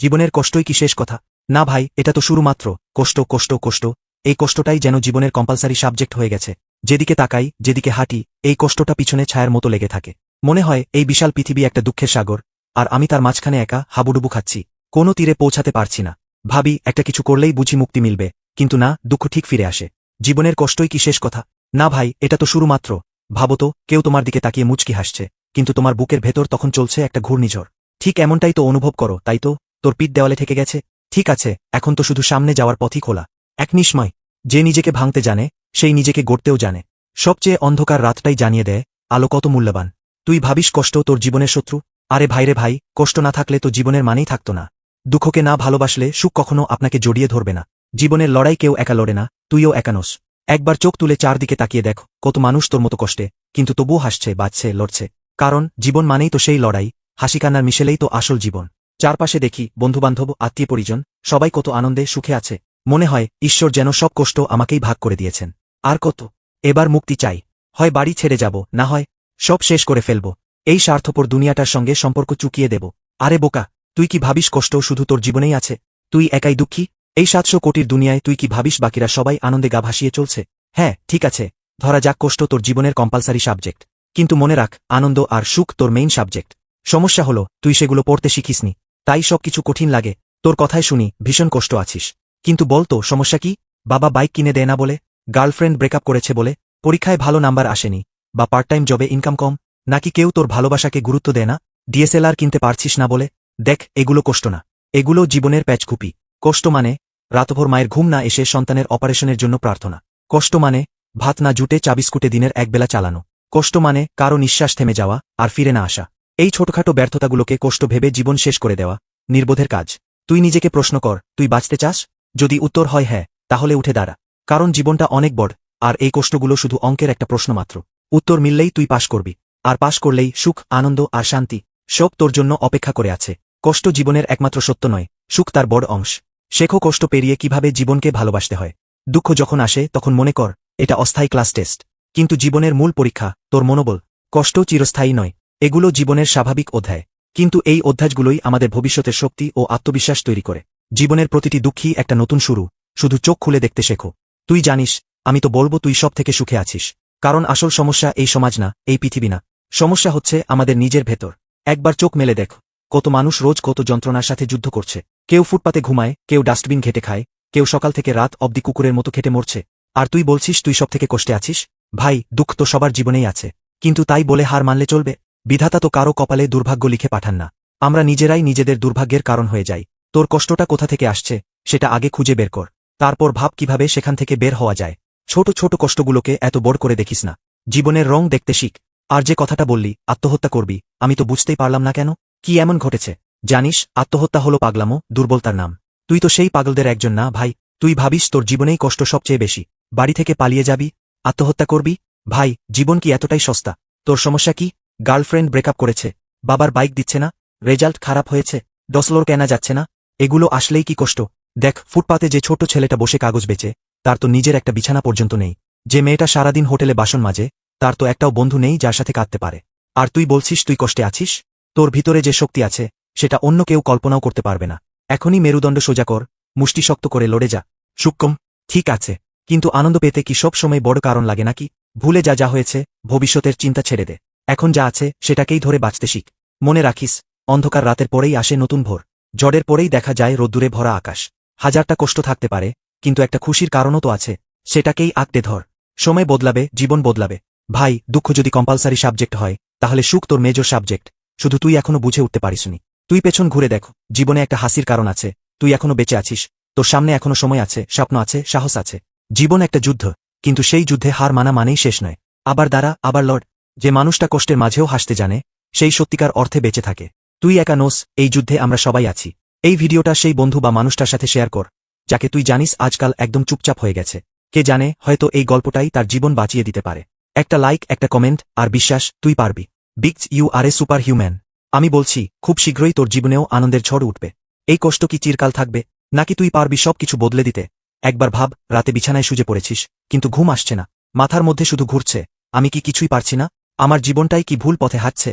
জীবনের কষ্টই কি শেষ কথা? না ভাই, এটা তো শুরু মাত্র। কষ্ট কষ্ট কষ্ট, এই কষ্টটাই যেন জীবনের কম্পালসারি সাবজেক্ট হয়ে গেছে। যেদিকে তাকাই, যেদিকে হাঁটি, এই কষ্টটা পিছনে ছায়ার মতো লেগে থাকে। মনে হয় এই বিশাল পৃথিবী একটা দুঃখের সাগর, আর আমি তার মাঝখানে একা হাবুডুবু খাচ্ছি, কোনো তীরে পৌঁছাতে পারছি না। ভাবি একটা কিছু করলেই বুঝি মুক্তি মিলবে, কিন্তু না, দুঃখ ঠিক ফিরে আসে। জীবনের কষ্টই কি শেষ কথা? না ভাই, এটা তো শুরু মাত্র। ভাবো তো, কেউ তোমার দিকে তাকিয়ে মুচকি হাসছে, কিন্তু তোমার বুকের ভেতর তখন চলছে একটা ঘূর্ণিঝড়। ঠিক এমনটাই তো অনুভব করো, তাই তো? তোর পিঠ দেওয়ালে ঠেকে গেছে। ঠিক আছে, এখন তো শুধু সামনে যাওয়ার পথই খোলা। এক নিঃসময়, যে নিজেকে ভাঙতে জানে, সেই নিজেকে গড়তেও জানে। সবচেয়ে অন্ধকার রাতটাই জানিয়ে দেয় আলো কত মূল্যবান। তুই ভাবিস কষ্ট তোর জীবনের শত্রু? আরে ভাইরে ভাই, কষ্ট না থাকলে তো জীবনের মানেই থাকতো না। দুঃখকে না ভালোবাসলে সুখ কখনো আপনাকে জড়িয়ে ধরবে না। জীবনের লড়াই কেউ একা লড়ে না, তুইও একা নোস। একবার চোখ তুলে চারদিকে তাকিয়ে দেখ, কত মানুষ তোর মতো কষ্টে, কিন্তু তবুও হাসছে, বাঁচছে, লড়ছে। কারণ জীবন মানেই তো সেই লড়াই, হাসি কান্নার মিশেলেই তো আসল জীবন। চারপাশে দেখি বন্ধুবান্ধব, আত্মীয় পরিজন, সবাই কত আনন্দে সুখে আছে। মনে হয় ঈশ্বর যেন সব কষ্ট আমাকেই ভাগ করে দিয়েছেন। আর কত? এবার মুক্তি চাই। হয় বাড়ি ছেড়ে যাব, না হয় সব শেষ করে ফেলব। এই স্বার্থপর দুনিয়াটার সঙ্গে সম্পর্ক চুকিয়ে দেব। আরে বোকা, তুই কি ভাবিস কষ্ট শুধু তোর জীবনেই আছে? তুই একাই দুঃখী? এই ৭০০ কোটির দুনিয়ায় তুই কি ভাবিস বাকিরা সবাই আনন্দে গা ভাসিয়ে চলছে? হ্যাঁ ঠিক আছে, ধরা যাক কষ্ট তোর জীবনের কম্পালসারি সাবজেক্ট, কিন্তু মনে রাখ, আনন্দ আর সুখ তোর মেইন সাবজেক্ট। সমস্যা হলো তুই সেগুলো পড়তে শিখিসনি, তাই সবকিছু কঠিন লাগে। তোর কথায় শুনি ভীষণ কষ্ট আছিস, কিন্তু বল তো সমস্যা কি? বাবা বাইক কিনে দেয় না বলে? গার্লফ্রেন্ড ব্রেকআপ করেছে বলে? পরীক্ষায় ভালো নাম্বার আসেনি? বা পার্ট টাইম জবে ইনকাম কম? নাকি কেউ তোর ভালোবাসাকে গুরুত্ব দেয় না? ডিএসএলআর কিনতে পারছিস না বলে? দেখ, এগুলো কষ্ট না, এগুলো জীবনের প্যাচকুপি। কষ্ট মানে রাতভর মায়ের ঘুম না এসে সন্তানের অপারেশনের জন্য প্রার্থনা। কষ্ট মানে ভাত না জুটে চা বিস্কুটে দিনের একবেলা চালানো। কষ্ট মানে কারো নিঃশ্বাস থেমে যাওয়া আর ফিরে না আসা। এই ছোটখাটো ব্যর্থতাগুলোকে কষ্ট ভেবে জীবন শেষ করে দেওয়া নির্বোধের কাজ। তুই নিজেকে প্রশ্ন কর, তুই বাঁচতে চাস? যদি উত্তর হয় হ্যাঁ, তাহলে উঠে দাঁড়া। কারণ জীবনটা অনেক বড়, আর এই কষ্টগুলো শুধু অঙ্কের একটা প্রশ্ন মাত্র। উত্তর মিললেই তুই পাশ করবি, আর পাশ করলেই সুখ, আনন্দ আর শান্তি সব তোর জন্য অপেক্ষা করে আছে। কষ্ট জীবনের একমাত্র সত্য নয়, সুখ তার বড় অংশ। শেখো কষ্ট পেরিয়ে কিভাবে জীবনকে ভালোবাসতে হয়। দুঃখ যখন আসে তখন মনে কর এটা অস্থায়ী ক্লাস টেস্ট, কিন্তু জীবনের মূল পরীক্ষা তোর মনোবল। কষ্ট চিরস্থায়ী নয়, এগুলো জীবনের স্বাভাবিক অধ্যায়, কিন্তু এই অধ্যায়গুলোই আমাদের ভবিষ্যতের শক্তি ও আত্মবিশ্বাস তৈরি করে। জীবনের প্রতিটি দুঃখই একটা নতুন শুরু, শুধু চোখ খুলে দেখতে শেখো। তুই জানিস, আমি তো বলবো তুই সব থেকে সুখে আছিস। কারণ আসল সমস্যা এই সমাজ না, এই পৃথিবী না, সমস্যা হচ্ছে আমাদের নিজের ভেতর। একবার চোখ মেলে দেখ, কত মানুষ রোজ কত যন্ত্রণার সাথে যুদ্ধ করছে। কেউ ফুটপাতে ঘুমায়, কেউ ডাস্টবিন ঘেটে খায়, কেউ সকাল থেকে রাত অবধি কুকুরের মতো খেটে মরছে। আর তুই বলছিস তুই সব থেকে কষ্টে আছিস? ভাই, দুঃখ তো সবার জীবনেই আছে, কিন্তু তাই বলে হার মানলে চলবে? বিধাতা তো কারো কপালে দুর্ভাগ্য লিখে পাঠান না, আমরা নিজেরাই নিজেদের দুর্ভাগ্যের কারণ হয়ে যাই। তোর কষ্টটা কোথা থেকে আসছে সেটা আগে খুঁজে বের কর, তারপর ভাব কিভাবে সেখান থেকে বের হওয়া যায়। ছোট ছোট কষ্টগুলোকে এত বড় করে দেখিস না, জীবনের রং দেখতে শিখ। আর যে কথাটা বললি আত্মহত্যা করবি, আমি তো বুঝতেই পারলাম না কেন, কি এমন ঘটেছে? জানিস, আত্মহত্যা হলো পাগলামো, দুর্বলতার নাম। তুই তো সেই পাগলদের একজন না ভাই। তুই ভাবিস তোর জীবনেই কষ্ট সবচেয়ে বেশি, বাড়ি থেকে পালিয়ে যাবি, আত্মহত্যা করবি? ভাই, জীবন কি এতটাই সস্তা? তোর সমস্যা কি? গার্লফ্রেন্ড ব্রেকআপ করেছে, বাবার বাইক দিচ্ছে না, রেজাল্ট খারাপ হয়েছে, ডসলোর কেনা যাচ্ছে না, এগুলো আসলেই কি কষ্ট? দেখ, ফুটপাতে যে ছোট ছেলেটা বসে কাগজ বেচে, তার তো নিজের একটা বিছানা পর্যন্ত নেই। যে মেয়েটা সারাদিন হোটেলে বাসন মাজে, তার তো একটাও বন্ধু নেই যার সাথে কাঁদতে পারে। আর তুই বলছিস তুই কষ্টে আছিস? তোর ভিতরে যে শক্তি আছে সেটা অন্য কেউ কল্পনাও করতে পারবে না। এখনই মেরুদণ্ড সোজা কর, মুষ্টি শক্ত করে লড়ে যা। সুক্কম, ঠিক আছে, কিন্তু আনন্দ পেতে কি সব সময় বড় কারণ লাগে নাকি? ভুলে যা যা হয়েছে, ভবিষ্যতের চিন্তা ছেড়ে দে। এখন যা আছে সেটাকেই ধরে বাঁচতে শিখ। মনে রাখিস, অন্ধকার রাতের পরেই আসে নতুন ভোর, ঝড়ের পরেই দেখা যায় রোদ্দুরে ভরা আকাশ। হাজারটা কষ্ট থাকতে পারে, কিন্তু একটা খুশির কারণও তো আছে, সেটাকেই আঁকড়ে ধর। সময় বদলাবে, জীবন বদলাবে। ভাই, দুঃখ যদি কম্পালসারি সাবজেক্ট হয়, তাহলে সুখ তোর মেজর সাবজেক্ট, শুধু তুই এখনো বুঝে উঠতে পারিসনি। তুই পেছন ঘুরে দেখো, জীবনে একটা হাসির কারণ আছে, তুই এখনো বেঁচে আছিস, তোর সামনে এখনো সময় আছে, স্বপ্ন আছে, সাহস আছে। জীবন একটা যুদ্ধ, কিন্তু সেই যুদ্ধে হার মানা মানেই শেষ নয়। আবার দাঁড়া, আবার লড়। যে মানুষটা কষ্টের মাঝেও হাসতে জানে, সেই সত্যিকার অর্থে বেঁচে থাকে। তুই একা নোস, এই যুদ্ধে আমরা সবাই আছি। এই ভিডিওটা সেই বন্ধু বা মানুষটার সাথে শেয়ার কর, যাকে তুই জানিস আজকাল একদম চুপচাপ হয়ে গেছে। কে জানে, হয়তো এই গল্পটাই তার জীবন বাঁচিয়ে দিতে পারে। একটা লাইক, একটা কমেন্ট, আর বিশ্বাস তুই পারবি। Because, you are a super human. আমি বলছি, খুব শীঘ্রই তোর জীবনেও আনন্দের ঝড় উঠবে। এই কষ্ট কি চিরকাল থাকবে, নাকি তুই পারবি সবকিছু বদলে দিতে? একবার ভাব, রাতে বিছানায় শুয়ে পড়েছিস, কিন্তু ঘুম আসছে না, মাথার মধ্যে শুধু ঘুরছে, আমি কি কিছুই পারছি না? আমার জীবনটাই কি ভুল পথে হাঁটছে?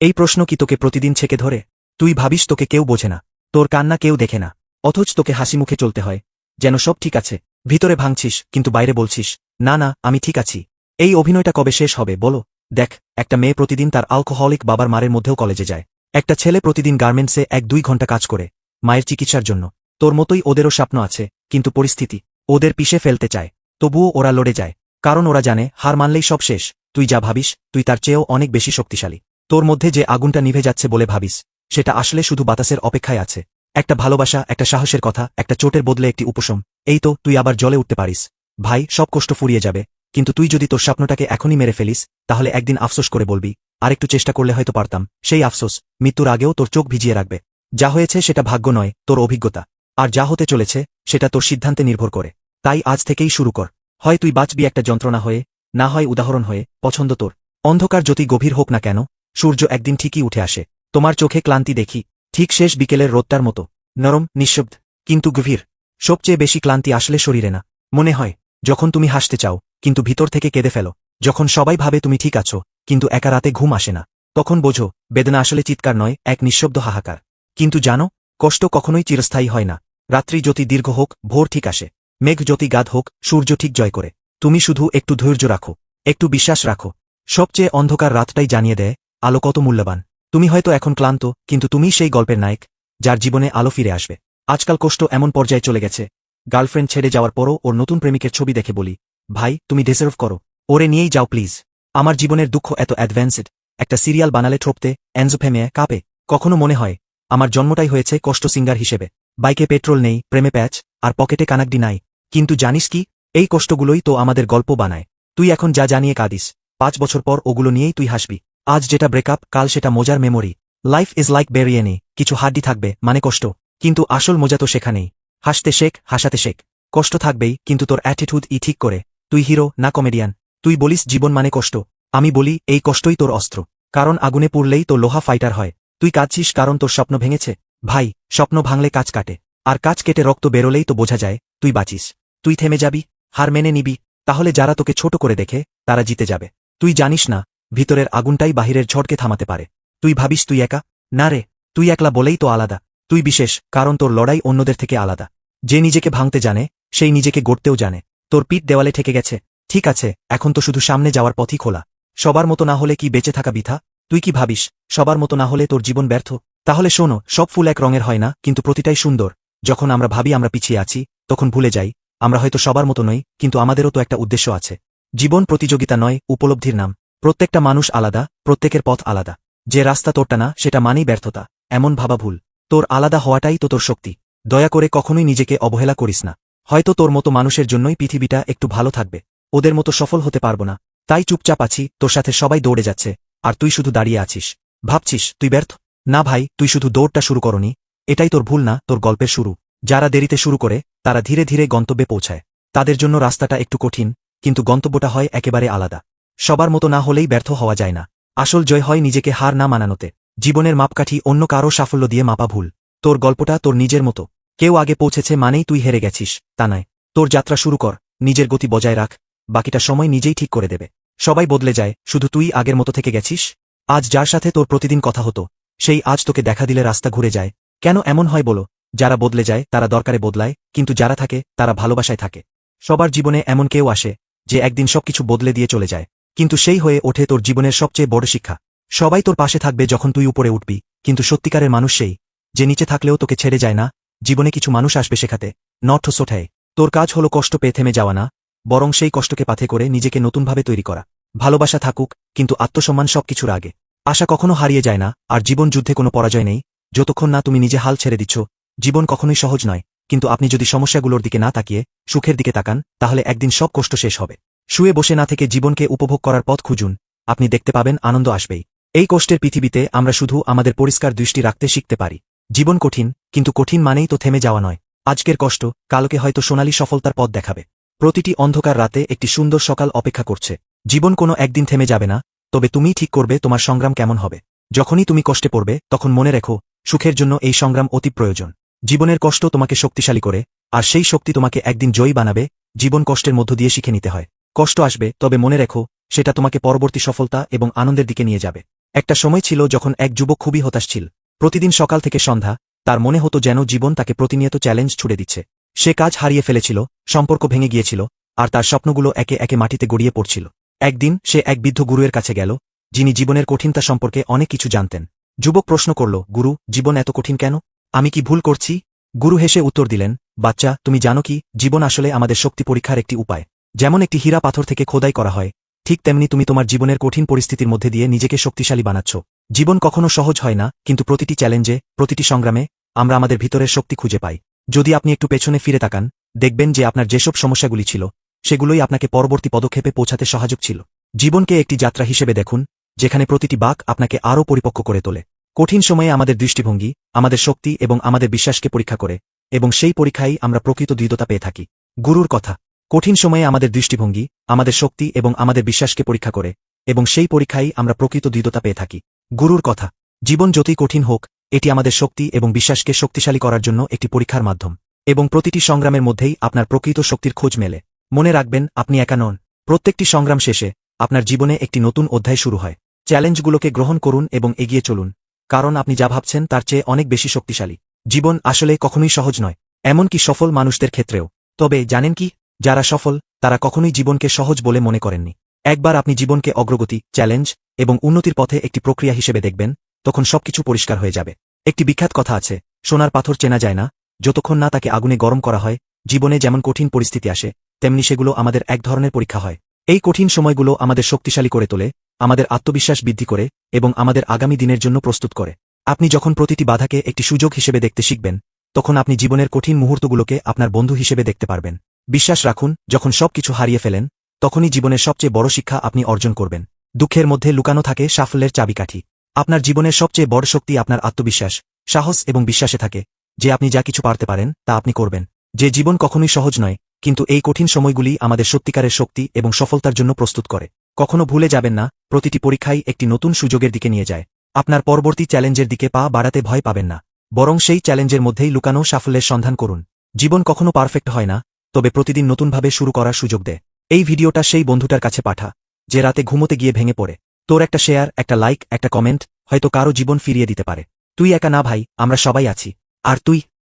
এই প্রশ্ন কি তোকে প্রতিদিন ছেকে ধরে? তুই ভাবিস তোকে কেউ বোঝে না, তোর কান্না কেউ দেখে না, অথচ তোকে হাসি মুখে চলতে হয়, যেন সব ঠিক আছে। ভিতরে ভাঙছিস কিন্তু বাইরে বলছিস, না না আমি ঠিক আছি। এই অভিনয়টা কবে শেষ হবে বলো? দেখ, একটা মেয়ে প্রতিদিন তার অ্যালকোহলিক বাবার মারের মধ্যেও কলেজে যায়। একটা ছেলে প্রতিদিন গার্মেন্টসে 1-2 ঘন্টা কাজ করে মায়ের চিকিৎসার জন্য। তোর মতোই ওদেরও স্বপ্ন আছে, কিন্তু পরিস্থিতি ওদের পিষে ফেলতে চায়। তবুও ওরা লড়ে যায়, কারণ ওরা জানে হার মানলেই সব শেষ। তুই যা ভাবিস তুই তার চেয়েও অনেক বেশি শক্তিশালী। তোর মধ্যে যে আগুনটা নিভে যাচ্ছে বলে ভাবিস, সেটা আসলে শুধু বাতাসের অপেক্ষায় আছে। একটা ভালোবাসা, একটা সাহসের কথা, একটা চোটের বদলে একটি উপশম, এই তো তুই আবার জলে উঠতে পারিস। ভাই, সব কষ্ট ফুরিয়ে যাবে, কিন্তু তুই যদি তোর স্বপ্নটাকে এখনই মেরে ফেলিস, তাহলে একদিন আফসোস করে বলবি, আরেকটু চেষ্টা করলে হয়তো পারতাম। সেই আফসোস মৃত্যুর আগেও তোর চোখ ভিজিয়ে রাখবে। যা হয়েছে সেটা ভাগ্য নয়, তোর অভিজ্ঞতা। আর যা হতে চলেছে সেটা তোর সিদ্ধান্তে নির্ভর করে। তাই আজ থেকেই শুরু কর। হয় তুই বাঁচবি একটা যন্ত্রণা হয়ে, না হয় উদাহরণ হয়ে। পছন্দ তোর। অন্ধকার যতই গভীর হোক না কেন, সূর্য একদিন ঠিকই উঠে আসে। তোমার চোখে ক্লান্তি দেখি, ঠিক শেষ বিকেলের রোদটার মতো, নরম, নিঃশব্দ, কিন্তু গভীর। সবচেয়ে বেশি ক্লান্তি আসলে শরীরে না, মনে হয়। যখন তুমি হাসতে চাও কিন্তু ভিতর থেকে কেঁদে ফেলো, যখন সবাই ভাবে তুমি ঠিক আছো কিন্তু একা রাতে ঘুম আসে না, তখন বোঝো বেদনা আসলে চিৎকার নয়, এক নিঃশব্দ হাহাকার। কিন্তু জানো, কষ্ট কখনোই চিরস্থায়ী হয় না। রাত্রি যতি দীর্ঘ হোক, ভোর ঠিক আসে। মেঘ যতি গাঢ় হোক, সূর্য ঠিক জয় করে। তুমি শুধু একটু ধৈর্য রাখো, একটু বিশ্বাস রাখো। সবচেয়ে অন্ধকার রাতটাই জানিয়ে দেয় আলো কত মূল্যবান। তুমি হয়তো এখন ক্লান্ত, কিন্তু তুমিই সেই গল্পের নায়ক, যার জীবনে আলো ফিরে আসবে। আজকাল কষ্ট এমন পর্যায়ে চলে গেছে, গার্লফ্রেন্ড ছেড়ে যাওয়ার পরও ওর নতুন প্রেমিকের ছবি দেখে বলি, ভাই তুমি ডিজার্ভ করো, ওরে নিয়েই যাও প্লিজ। আমার জীবনের দুঃখ এত অ্যাডভান্সড, একটা সিরিয়াল বানালে ঠোপতে এনজোফেমিয়া কাঁপে। কখনো মনে হয় আমার জন্মটাই হয়েছে কষ্ট সিঙ্গার হিসেবে। বাইকে পেট্রোল নেই, প্রেমে প্যাচ, আর পকেটে কানাকডি নাই। কিন্তু জানিস কি, এই কষ্টগুলোই তো আমাদের গল্প বানায়। তুই এখন যা জানিয়ে কাঁদিস, 5 বছর পর ওগুলো নিয়েই তুই হাসবি। আজ যেটা ব্রেকআপ, কাল সেটা মজার মেমোরি। লাইফ ইজ লাইক বেরিয়েনি, কিছু হাড্ডি থাকবে মানে কষ্ট, কিন্তু আসল মজা তো সেখানেই। হাসতে শেখ, হাসাতে শেখ। কষ্ট থাকবেই, কিন্তু তোর অ্যাটিটিউড ঠিক করে। তুই হিরো না কমেডিয়ান। তুই বলিস জীবন মানে কষ্ট, আমি বলি এই কষ্টই তোর অস্ত্র। কারণ আগুনে পুড়লেই তো লোহা ফাইটার হয়। তুই কাঁদছিস কারণ তোর স্বপ্ন ভেঙেছে। ভাই, স্বপ্ন ভাঙলে কাজ কাটে, আর কাজ কেটে রক্ত বেরোলেই তো বোঝা যায় তুই বাঁচিস। তুই থেমে যাবি, হার মেনে নিবি, তাহলে যারা তোকে ছোট করে দেখে তারা জিতে যাবে। তুই জানিস না, ভিতরের আগুনটাই বাহিরের ঝড়কে থামাতে পারে। তুই ভাবিস তুই একা, না রে, তুই একলা বলেই তো আলাদা। তুই বিশেষ, কারণ তোর লড়াই অন্যদের থেকে আলাদা। যে নিজেকে ভাঙতে জানে, সেই নিজেকে গড়তেও জানে। তোর পিঠ দেওয়ালে ঠেকে গেছে, ঠিক আছে, এখন তো শুধু সামনে যাওয়ার পথই খোলা। সবার মতো না হলে কি বেঁচে থাকা বৃথা? তুই কি ভাবিস সবার মতো না হলে তোর জীবন ব্যর্থ? তাহলে শোনো, সব ফুল এক রঙের হয় না, কিন্তু প্রতিটাই সুন্দর। যখন আমরা ভাবি আমরা পিছিয়ে আছি, তখন ভুলে যাই আমরা হয়তো সবার মতো নই, কিন্তু আমাদেরও তো একটা উদ্দেশ্য আছে। জীবন প্রতিযোগিতা নয়, উপলব্ধির নাম। প্রত্যেকটা মানুষ আলাদা, প্রত্যেকের পথ আলাদা। যে রাস্তা তোরটা না, সেটা মানেই ব্যর্থতা, এমন ভাবা ভুল। তোর আলাদা হওয়াটাই তো তোর শক্তি। দয়া করে কখনোই নিজেকে অবহেলা করিস না। হয়তো তোর মতো মানুষের জন্যই পৃথিবীটা একটু ভালো থাকবে। ওদের মতো সফল হতে পারবো না, তাই চুপচাপ আছি। তোর সাথে সবাই দৌড়ে যাচ্ছে, আর তুই শুধু দাঁড়িয়ে আছিস। ভাবছিস তুই ব্যর্থ? না ভাই, তুই শুধু দৌড়টা শুরু করনি। এটাই তোর ভুল না, তোর গল্পের শুরু। যারা দেরিতে শুরু করে তারা ধীরে ধীরে গন্তব্যে পৌঁছায়। তাদের জন্য রাস্তাটা একটু কঠিন, কিন্তু গন্তব্যটা হয় একেবারে আলাদা। সবার মতো না হলেই ব্যর্থ হওয়া যায় না। আসল জয় হয় নিজেকে হার না মানানোতে। জীবনের মাপকাঠি অন্য কারো সাফল্য দিয়ে মাপা ভুল। তোর গল্পটা তোর নিজের মতো। কেউ আগে পৌঁছেছে মানেই তুই হেরে গেছিস, তা নয়। তোর যাত্রা শুরু কর, নিজের গতি বজায় রাখ, বাকিটা সময় নিজেই ঠিক করে দেবে। সবাই বদলে যায়, শুধু তুই আগের মতো থেকে গেছিস। আজ যার সাথে তোর প্রতিদিন কথা হতো, সেই আজ তোকে দেখা দিলে রাস্তা ঘুরে যায়। কেন এমন হয় বলো? যারা বদলে যায় তারা দরকারে বদলায়, কিন্তু যারা থাকে তারা ভালোবাসায় থাকে। সবার জীবনে এমন কেউ আসে যে একদিন সবকিছু বদলে দিয়ে চলে যায়, কিন্তু সেই হয়ে ওঠে তোর জীবনের সবচেয়ে বড় শিক্ষা। সবাই তোর পাশে থাকবে যখন তুই উপরে উঠবি, কিন্তু সত্যিকারের মানুষ সেই যে নিচে থাকলেও তোকে ছেড়ে যায় না। জীবনে কিছু মানুষ আসবে শেখাতে, নট সোঠায়। তোর কাজ হলো কষ্ট পেয়ে থেমে যাওয়া না, বরং সেই কষ্টকে পাথে করে নিজেকে নতুনভাবে তৈরি করা। ভালোবাসা থাকুক, কিন্তু আত্মসম্মান সবকিছুর আগে। আশা কখনো হারিয়ে যায় না, আর জীবন যুদ্ধে কোনো পরাজয় নেই যতক্ষণ না তুমি নিজে হাল ছেড়ে দিচ্ছ। জীবন কখনোই সহজ নয়, কিন্তু আপনি যদি সমস্যাগুলোর দিকে না তাকিয়ে সুখের দিকে তাকান, তাহলে একদিন সব কষ্ট শেষ হবে। শুয়ে বসে না থেকে জীবনকে উপভোগ করার পথ খুঁজুন, আপনি দেখতে পাবেন আনন্দ আসবেই। এই কষ্টের পৃথিবীতে আমরা শুধু আমাদের পরিষ্কার দৃষ্টি রাখতে শিখতে পারি। জীবন কঠিন, কিন্তু কঠিন মানেই তো থেমে যাওয়া নয়। আজকের কষ্ট কালকে হয়তো সোনালী সফলতার পথ দেখাবে। প্রতিটি অন্ধকার রাতে একটি সুন্দর সকাল অপেক্ষা করছে। জীবন কোনো একদিন থেমে যাবে না, তবে তুমিই ঠিক করবে তোমার সংগ্রাম কেমন হবে। যখনই তুমি কষ্টে পড়বে, তখন মনে রেখো, সুখের জন্য এই সংগ্রাম অতি প্রয়োজন। জীবনের কষ্ট তোমাকে শক্তিশালী করে, আর সেই শক্তি তোমাকে একদিন জয়ী বানাবে। জীবন কষ্টের মধ্য দিয়ে শিখে নিতে হয়। কষ্ট আসবে, তবে মনে রেখো, সেটা তোমাকে পরবর্তী সফলতা এবং আনন্দের দিকে নিয়ে যাবে। একটা সময় ছিল যখন এক যুবক খুবই হতাশ ছিল। প্রতিদিন সকাল থেকে সন্ধ্যা তার মনে হতো যেন জীবন তাকে প্রতিনিয়ত চ্যালেঞ্জ ছুড়ে দিচ্ছে। সে কাজ হারিয়ে ফেলেছিল, সম্পর্ক ভেঙে গিয়েছিল, আর তার স্বপ্নগুলো একে একে মাটিতে গড়িয়ে পড়ছিল। একদিন সে এক বৃদ্ধ গুরুয়ের কাছে গেল, যিনি জীবনের কঠিনতা সম্পর্কে অনেক কিছু জানতেন। যুবক প্রশ্ন করল, গুরু, জীবন এত কঠিন কেন? আমি কি ভুল করছি? গুরু হেসে উত্তর দিলেন, বাচ্চা, তুমি জানো কি, জীবন আসলে আমাদের শক্তি পরীক্ষার একটি উপায়। যেমন একটি হীরা পাথর থেকে খোদাই করা হয়, ঠিক তেমনি তুমি তোমার জীবনের কঠিন পরিস্থিতির মধ্যে দিয়ে নিজেকে শক্তিশালী বানাচ্ছ। জীবন কখনো সহজ হয় না, কিন্তু প্রতিটি চ্যালেঞ্জে, প্রতিটি সংগ্রামে আমরা আমাদের ভিতরের শক্তি খুঁজে পাই। যদি আপনি একটু পেছনে ফিরে তাকান, দেখবেন যে আপনার যেসব সমস্যাগুলি ছিল, সেগুলোই আপনাকে পরবর্তী পদক্ষেপে পৌঁছাতে সহায়ক ছিল। জীবনকে একটি যাত্রা হিসেবে দেখুন, যেখানে প্রতিটি বাঁক আপনাকে আরও পরিপক্ক করে তোলে। কঠিন সময়ে আমাদের দৃষ্টিভঙ্গি, আমাদের শক্তি এবং আমাদের বিশ্বাসকে পরীক্ষা করে, এবং সেই পরীক্ষায় আমরা প্রকৃত দৃঢ়তা পেয়ে থাকি। গুরুর কথা। কঠিন সময়ে আমাদের দৃষ্টিভঙ্গি, আমাদের শক্তি এবং আমাদের বিশ্বাসকে পরীক্ষা করে, এবং সেই পরীক্ষায় আমরা প্রকৃত দৃঢ়তা পেয়ে থাকি। গুরুর কথা। জীবন যতই কঠিন হোক, এটি আমাদের শক্তি এবং বিশ্বাসকে শক্তিশালী করার জন্য একটি পরীক্ষার মাধ্যম, এবং প্রতিটি সংগ্রামের মধ্যেই আপনার প্রকৃত শক্তির খোঁজ মেলে। মনে রাখবেন, আপনি একা নন। প্রত্যেকটি সংগ্রাম শেষে আপনার জীবনে একটি নতুন অধ্যায় শুরু হয়। চ্যালেঞ্জগুলোকে গ্রহণ করুন এবং এগিয়ে চলুন, কারণ আপনি যা ভাবছেন তার চেয়ে অনেক বেশি শক্তিশালী। জীবন আসলে কখনোই সহজ নয়, এমনকি সফল মানুষদের ক্ষেত্রেও। তবে জানেন কি, যারা সফল, তারা কখনোই জীবনকে সহজ বলে মনে করেননি। একবার আপনি জীবনকে অগ্রগতি, চ্যালেঞ্জ এবং উন্নতির পথে একটি প্রক্রিয়া হিসেবে দেখবেন, তখন সবকিছু পরিষ্কার হয়ে যাবে। একটি বিখ্যাত কথা আছে, সোনার পাথর চেনা যায় না যতক্ষণ না তাকে আগুনে গরম করা হয়। জীবনে যেমন কঠিন পরিস্থিতি আসে, তেমনি সেগুলো আমাদের এক ধরনের পরীক্ষা হয়। এই কঠিন সময়গুলো আমাদের শক্তিশালী করে তোলে, আমাদের আত্মবিশ্বাস বৃদ্ধি করে, এবং আমাদের আগামী দিনের জন্য প্রস্তুত করে। আপনি যখন প্রতিটি বাধাকে একটি সুযোগ হিসেবে দেখতে শিখবেন, তখন আপনি জীবনের কঠিন মুহূর্তগুলোকে আপনার বন্ধু হিসেবে দেখতে পারবেন। বিশ্বাস রাখুন, যখন সবকিছু হারিয়ে ফেলেন, তখনই জীবনের সবচেয়ে বড় শিক্ষা আপনি অর্জন করবেন। দুঃখের মধ্যে লুকানো থাকে সাফল্যের চাবিকাঠি। আপনার জীবনের সবচেয়ে বড় শক্তি আপনার আত্মবিশ্বাস, সাহস এবং বিশ্বাসে থাকে, যে আপনি যা কিছু পারতে পারেন তা আপনি করবেন। যে জীবন কখনোই সহজ নয়, কিন্তু এই কঠিন সময়গুলি আমাদের সত্যিকারের শক্তি এবং সফলতার জন্য প্রস্তুত করে। কখনো ভুলে যাবেন না, প্রতিটি পরীক্ষাই একটি নতুন সুযোগের দিকে নিয়ে যায়। আপনার পরবর্তী চ্যালেঞ্জের দিকে পা বাড়াতে ভয় পাবেন না, বরং সেই চ্যালেঞ্জের মধ্যেই লুকানো সাফল্যের সন্ধান করুন। জীবন কখনো পারফেক্ট হয় না, তবে প্রতিদিন নতুনভাবে শুরু করার সুযোগ দেয়। এই ভিডিওটা সেই বন্ধুটার কাছে পাঠা, যে রাতে ঘুমোতে গিয়ে ভেঙে পড়ে। তোর একটা শেয়ার, একটা লাইক, একটা কমেন্ট হয়তো কারো জীবন ফিরিয়ে দিতে পারে। তুই একা না ভাই, আমরা সবাই আছি। আর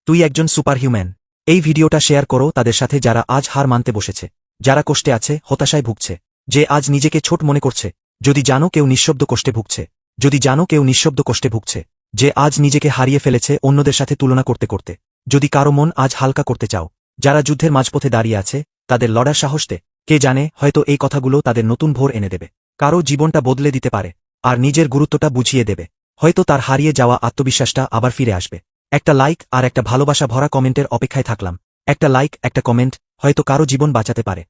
তুই একজন সুপারহিউম্যান। এই ভিডিওটা শেয়ার করো তাদের সাথে, যারা আজ হার মানতে বসেছে, যারা কষ্টে আছে, হতাশায় ভুগছে, যে আজ নিজেকে ছোট মনে করছে। যদি জানো কেউ নিঃশব্দ কষ্টে ভুগছে, যদি জানো কেউ নিঃশব্দ কষ্টে ভুগছে, যে আজ নিজেকে হারিয়ে ফেলেছে অন্যদের সাথে তুলনা করতে করতে, যদি কারো মন আজ হালকা করতে চাও, যারা যুদ্ধের মাঝপথে দাঁড়িয়ে আছে, তাদের লড়ার সাহস দে। কে জানে, হয়তো এই কথাগুলো তাদের নতুন ভোর এনে দেবে। কারো জীবনটা বদলে দিতে পারে, আর নিজের গুরুত্বটা বুঝিয়ে দেবে। হয়তো তার হারিয়ে যাওয়া আত্মবিশ্বাসটা আবার ফিরে আসবে। একটা লাইক আর একটা ভালোবাসা ভরা কমেন্টের অপেক্ষায় থাকলাম। একটা লাইক, একটা কমেন্ট হয়তো কারো জীবন বাঁচাতে পারে।